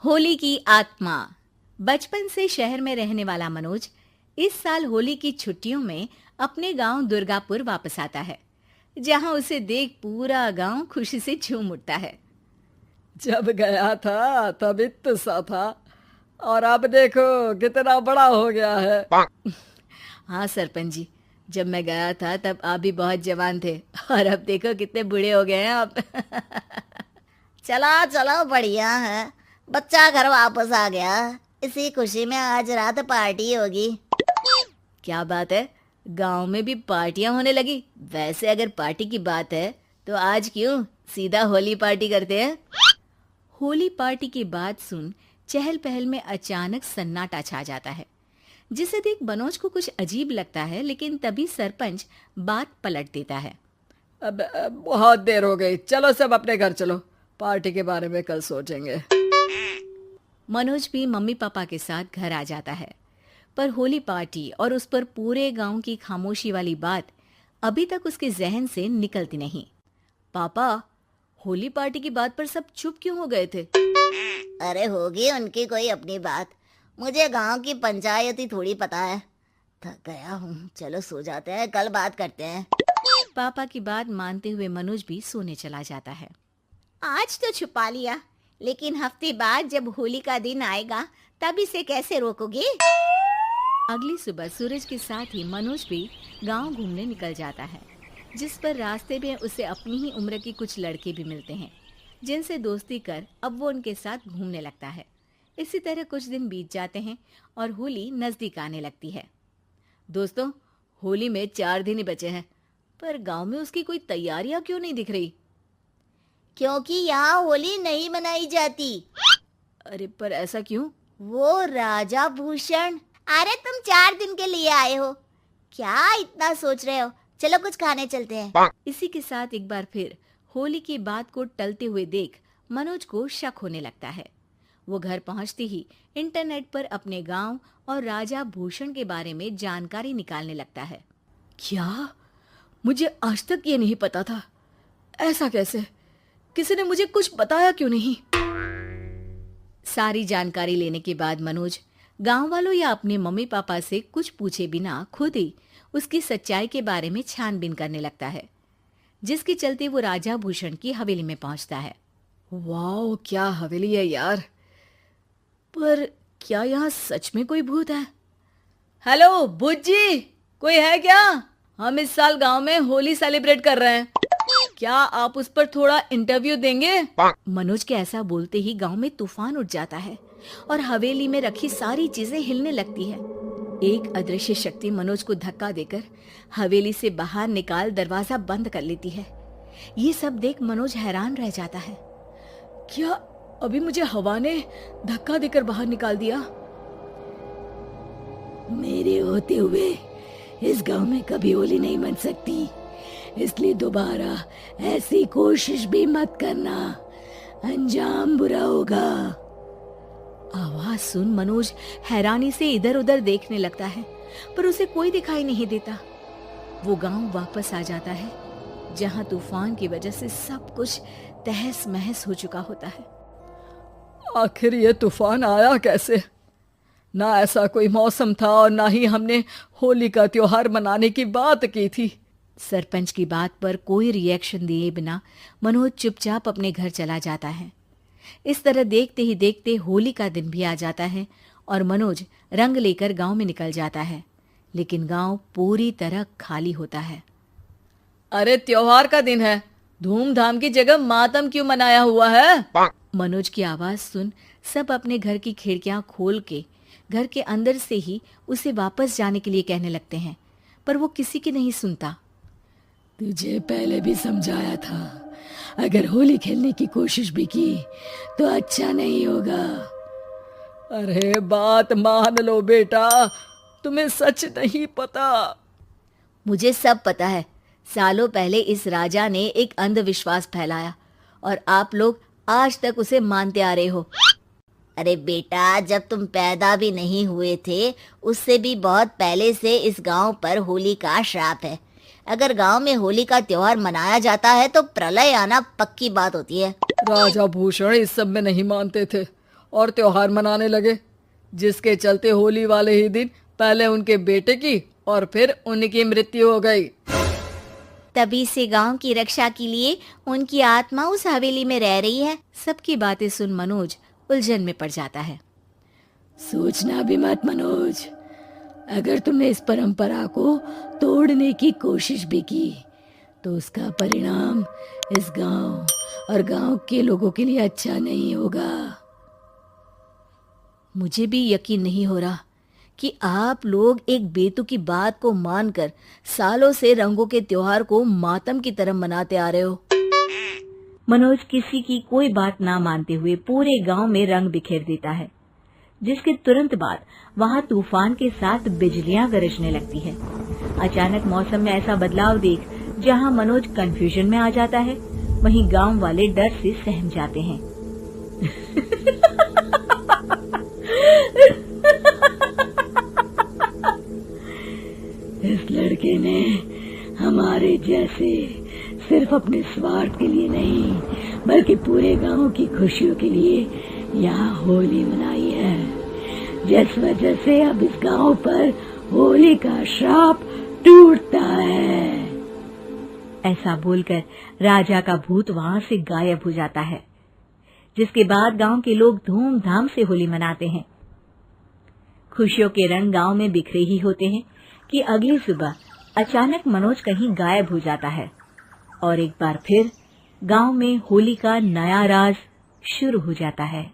होली की आत्मा। बचपन से शहर में रहने वाला मनोज इस साल होली की छुट्टियों में अपने गांव दुर्गापुर वापस आता है, जहां उसे देख पूरा गांव खुशी से झूम उठता है। जब गया था तब इतना सा था और अब देखो कितना बड़ा हो गया है। हाँ सरपंच जी, जब मैं गया था तब आप भी बहुत जवान थे और अब देखो कितने बूढ़े हो गए हैं आप। चलो चलो बढ़िया है। बच्चा घर वापस आ गया। इसी खुशी में आज रात पार्टी होगी। क्या बात है, गांव में भी पार्टियां होने लगी। वैसे अगर पार्टी की बात है तो आज क्यों सीधा होली पार्टी करते हैं। होली पार्टी की बात सुन चहल पहल में अचानक सन्नाटा छा जाता है, जिसे देख मनोज को कुछ अजीब लगता है, लेकिन तभी सरपंच बात पलट देता है। अब बहुत देर हो गई, चलो सब अपने घर चलो, पार्टी के बारे में कल सोचेंगे। मनोज भी मम्मी पापा के साथ घर आ जाता है, पर होली पार्टी और उस पर पूरे गांव की खामोशी वाली बात अभी तक उसके जहन से निकलती नहीं। पापा, होली पार्टी की बात पर सब चुप क्यों हो गए थे? अरे होगी उनकी कोई अपनी बात। मुझे गांव की पंचायत ही थोड़ी पता है। थक गया हूँ, चलो सो जाते हैं, कल बात करते हैं। पापा की बात मानते हुए मनोज भी सोने चला जाता है। आज तो छुपा लिया, लेकिन हफ्ते बाद जब होली का दिन आएगा तब इसे कैसे रोकोगे? अगली सुबह सूरज के साथ ही मनोज भी गांव घूमने निकल जाता है, जिस पर रास्ते में उसे अपनी ही उम्र के कुछ लड़के भी मिलते हैं, जिनसे दोस्ती कर अब वो उनके साथ घूमने लगता है। इसी तरह कुछ दिन बीत जाते हैं और होली नजदीक आने लगती है। दोस्तों, होली में 4 दिन ही बचे हैं, पर गांव में उसकी कोई तैयारियां क्यों नहीं दिख रही? क्योंकि यहाँ होली नहीं मनाई जाती। अरे पर ऐसा क्यों? वो राजा भूषण। अरे तुम 4 दिन के लिए आए हो, क्या इतना सोच रहे हो? चलो कुछ खाने चलते हैं। इसी के साथ एक बार फिर होली की बात को टलते हुए देख मनोज को शक होने लगता है। वो घर पहुंचते ही इंटरनेट पर अपने गांव और राजा भूषण के बारे में जानकारी निकालने लगता है। क्या? मुझे आज तक ये नहीं पता था। ऐसा कैसे? किसी ने मुझे कुछ बताया क्यों नहीं? सारी जानकारी लेने के बाद मनोज गांव वालों या अपने मम्मी पापा से कुछ पूछे बिना खुद ही उसकी सच्चाई के बारे में छानबीन करने लगता है, जिसके चलते वो राजा भूषण की हवेली में पहुंचता है। वाह, क्या हवेली है यार। पर क्या यहाँ सच में कोई भूत है? हेलो भूत जी, कोई है क्या? हम इस साल गांव में होली सेलिब्रेट कर रहे हैं, क्या आप उस पर थोड़ा इंटरव्यू देंगे? मनोज के ऐसा बोलते ही गांव में तूफान उठ जाता है और हवेली में रखी सारी चीजें हिलने लगती है। एक अदृश्य शक्ति मनोज को धक्का देकर हवेली से बाहर निकाल दरवाजा बंद कर लेती है। ये सब देख मनोज हैरान रह जाता है। क्या अभी मुझे हवा ने धक्का देकर बाहर निकाल दिया? मेरे होते हुए इस गांव में कभी होली नहीं मन सकती, इसलिए दोबारा ऐसी कोशिश भी मत करना, अंजाम बुरा होगा। आवाज सुन मनोज हैरानी से इधर उधर देखने लगता है, पर उसे कोई दिखाई नहीं देता। वो गांव वापस आ जाता है, जहां तूफान की वजह से सब कुछ तहस महस हो चुका होता है। आखिर ये तूफान आया कैसे? ना ऐसा कोई मौसम था और ना ही हमने होली का त्योहार मनाने की बात की थी। सरपंच की बात पर कोई रिएक्शन दिए बिना मनोज चुपचाप अपने घर चला जाता है। इस तरह देखते ही देखते होली का दिन भी आ जाता है और मनोज रंग लेकर गांव में निकल जाता है, लेकिन गांव पूरी तरह खाली होता है। अरे त्योहार का दिन है, धूमधाम की जगह मातम क्यों मनाया हुआ है? मनोज की आवाज सुन सब अपने घर की खिड़कियां खोल के घर के अंदर से ही उसे वापस जाने के लिए कहने लगते हैं, पर वो किसी की नहीं सुनता। तुझे पहले भी समझाया था, अगर होली खेलने की कोशिश भी की तो अच्छा नहीं होगा। अरे बात मान लो बेटा, तुम्हें सच नहीं पता। मुझे सब पता है। सालों पहले इस राजा ने एक अंधविश्वास फैलाया और आप लोग आज तक उसे मानते आ रहे हो। अरे बेटा, जब तुम पैदा भी नहीं हुए थे उससे भी बहुत पहले से इस गांव पर होली का श्राप है। अगर गांव में होली का त्योहार मनाया जाता है तो प्रलय आना पक्की बात होती है। राजा भूषण इस सब में नहीं मानते थे और त्योहार मनाने लगे, जिसके चलते होली वाले ही दिन पहले उनके बेटे की और फिर उनकी मृत्यु हो गई। तभी से गांव की रक्षा के लिए उनकी आत्मा उस हवेली में रह रही है। सबकी बातें सुन मनोज उलझन में पड़ जाता है। सोचना भी मत मनोज, अगर तुमने इस परंपरा को तोड़ने की कोशिश भी की तो उसका परिणाम इस गांव और गांव के लोगों के लिए अच्छा नहीं होगा। मुझे भी यकीन नहीं हो रहा कि आप लोग एक बेतुकी बात को मानकर सालों से रंगों के त्योहार को मातम की तरह मनाते आ रहे हो। मनोज किसी की कोई बात ना मानते हुए पूरे गांव में रंग बिखेर देता है, जिसके तुरंत बाद वहां तूफान के साथ बिजलियां गरजने लगती है। अचानक मौसम में ऐसा बदलाव देख जहां मनोज कंफ्यूजन में आ जाता है, वहीं गांव वाले डर से सहम जाते हैं। इस लड़के ने हमारे जैसे सिर्फ अपने स्वार्थ के लिए नहीं बल्कि पूरे गांव की खुशियों के लिए यहाँ होली मनाई है, जिस वजह से अब इस गांव पर होली का श्राप टूटता है। ऐसा बोलकर राजा का भूत वहां से गायब हो जाता है, जिसके बाद गांव के लोग धूमधाम से होली मनाते हैं। खुशियों के रंग गांव में बिखरे ही होते हैं कि अगली सुबह अचानक मनोज कहीं गायब हो जाता है और एक बार फिर गांव में होली का नया राज शुरू हो जाता है।